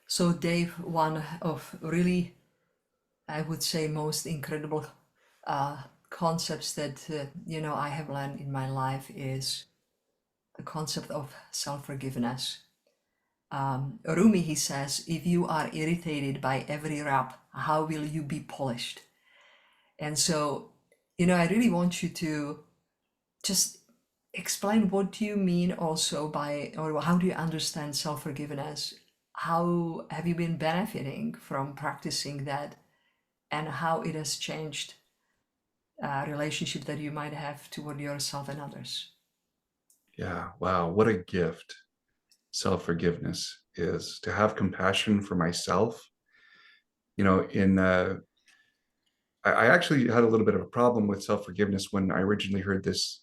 So, Dave, one of really, I would say, most incredible concepts that I have learned in my life is the concept of self-forgiveness. Rumi, he says, if you are irritated by every rap, how will you be polished? And so, I really want you to just explain what do you mean also by, or how do you understand self-forgiveness? How have you been benefiting from practicing that, and how it has changed relationship that you might have toward yourself and others? Yeah, wow, what a gift self-forgiveness is. To have compassion for myself. In I actually had a little bit of a problem with self-forgiveness when I originally heard this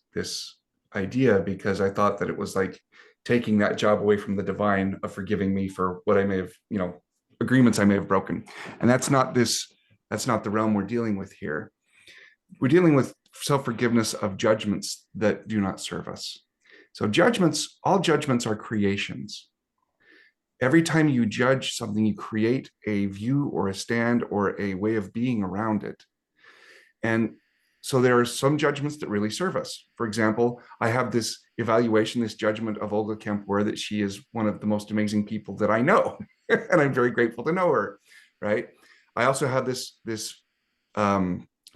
idea, because I thought that it was like taking that job away from the divine of forgiving me for what I may have, agreements I may have broken. And that's not the realm we're dealing with here. We're dealing with self-forgiveness of judgments that do not serve us. So all judgments are creations. Every time you judge something, you create a view or a stand or a way of being around it. And so there are some judgments that really serve us. For example, I have this evaluation, this judgment of Olga Kempwer, that she is one of the most amazing people that I know. And I'm very grateful to know her, right? I also have this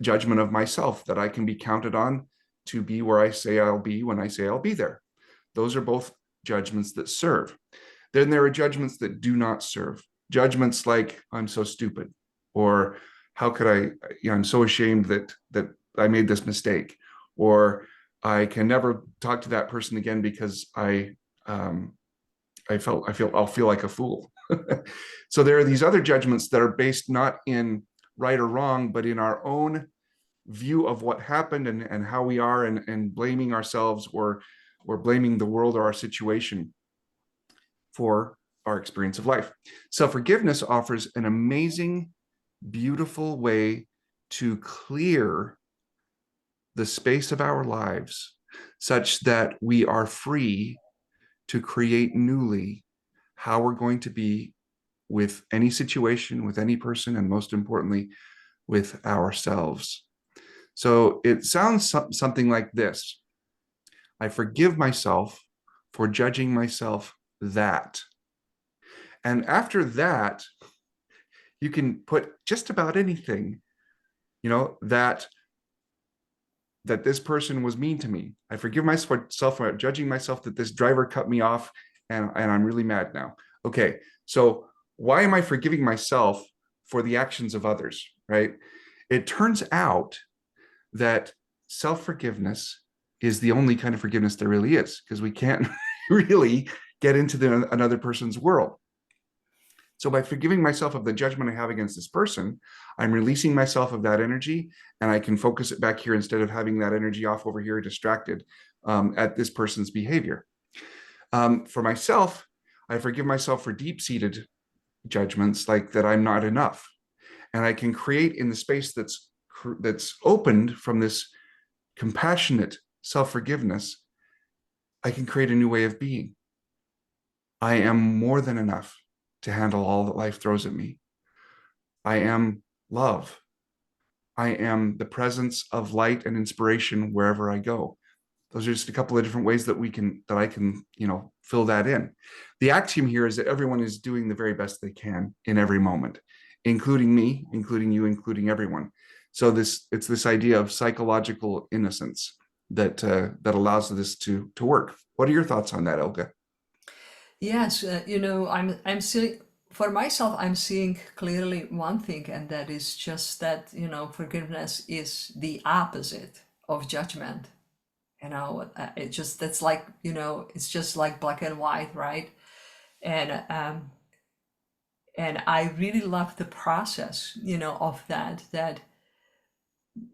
judgment of myself that I can be counted on to be where I say I'll be when I say I'll be there. Those are both judgments that serve. Then there are judgments that do not serve. Judgments like I'm so stupid, or how could I'm so ashamed that I made this mistake, or I can never talk to that person again because I'll feel like a fool. So there are these other judgments that are based not in right or wrong, but in our own view of what happened and how we are, and blaming ourselves or blaming the world or our situation for our experience of life. Self-forgiveness offers an amazing, beautiful way to clear the space of our lives such that we are free to create newly how we're going to be with any situation, with any person, and most importantly, with ourselves. So it sounds something like this: I forgive myself for judging myself that. And after that, you can put just about anything, that this person was mean to me. I forgive myself for judging myself that this driver cut me off, and I'm really mad now. Okay, so why am I forgiving myself for the actions of others, right? It turns out that self-forgiveness is the only kind of forgiveness there really is, because we can't really get into another person's world. So by forgiving myself of the judgment I have against this person, I'm releasing myself of that energy, and I can focus it back here instead of having that energy off over here distracted at this person's behavior. For myself, I forgive myself for deep-seated judgments like that I'm not enough. And I can create in the space that's opened from this compassionate self-forgiveness, I can create a new way of being. I am more than enough to handle all that life throws at me. I am love. I am the presence of light and inspiration wherever I go. Those are just a couple of different ways that I can, fill that in. The axiom here is that everyone is doing the very best they can in every moment, including me, including you, including everyone. So it's this idea of psychological innocence that allows this to work. What are your thoughts on that, Elga? Yes, I'm seeing for myself. I'm seeing clearly one thing, and that is just that forgiveness is the opposite of judgment. It just that's like it's just like black and white, right? And I really love the process, of that. That,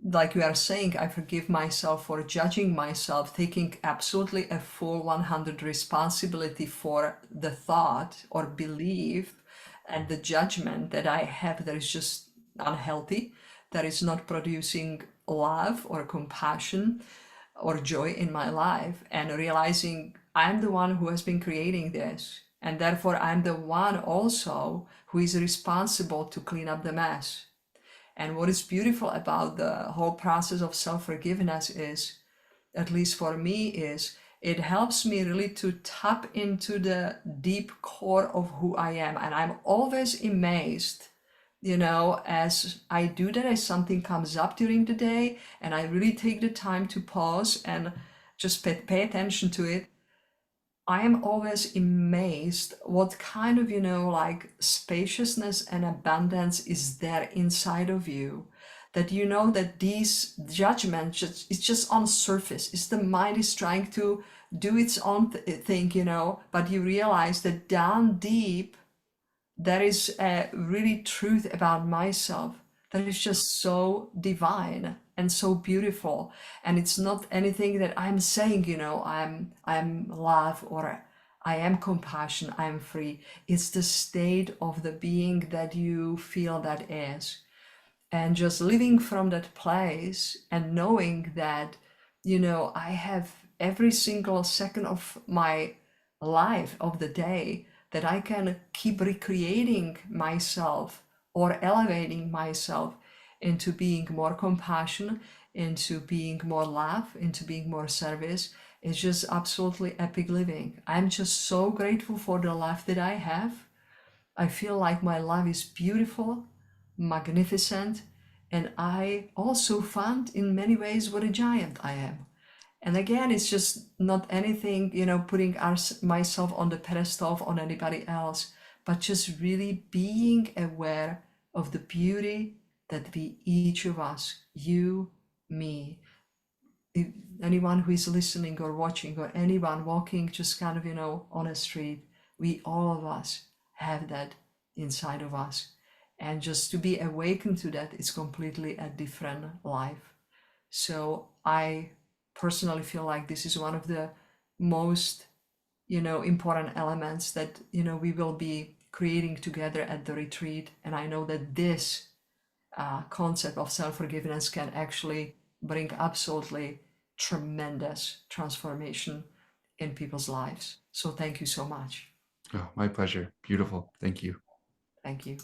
like you are saying, I forgive myself for judging myself, taking absolutely a full 100 responsibility for the thought or belief and the judgment that I have that is just unhealthy, that is not producing love or compassion or joy in my life, and realizing I'm the one who has been creating this. And therefore, I'm the one also who is responsible to clean up the mess. And what is beautiful about the whole process of self-forgiveness is, at least for me, is it helps me really to tap into the deep core of who I am. And I'm always amazed, as I do that, as something comes up during the day and I really take the time to pause and just pay attention to it. I am always amazed what kind of, like spaciousness and abundance is there inside of you, that that these judgments, it's just on surface. It's the mind is trying to do its own thing, but you realize that down deep, there is a really truth about myself that is just so divine and so beautiful. And it's not anything that I'm saying, I'm love, or I am compassion, I'm free. It's the state of the being that you feel that is. And just living from that place and knowing that, I have every single second of my life, of the day, that I can keep recreating myself or elevating myself into being more compassion, into being more love, into being more service. It's just absolutely epic living. I'm just so grateful for the life that I have. I feel like my life is beautiful, magnificent, and I also find in many ways what a giant I am. And again, it's just not anything, putting myself on the pedestal on anybody else, but just really being aware of the beauty that we, each of us, you, me, anyone who is listening or watching, or anyone walking just kind of, on a street, we, all of us, have that inside of us. And just to be awakened to that is completely a different life. So I personally feel like this is one of the most, important elements that, we will be creating together at the retreat. And I know that this concept of self-forgiveness can actually bring absolutely tremendous transformation in people's lives. So thank you so much. Oh, my pleasure. Beautiful. Thank you. Thank you.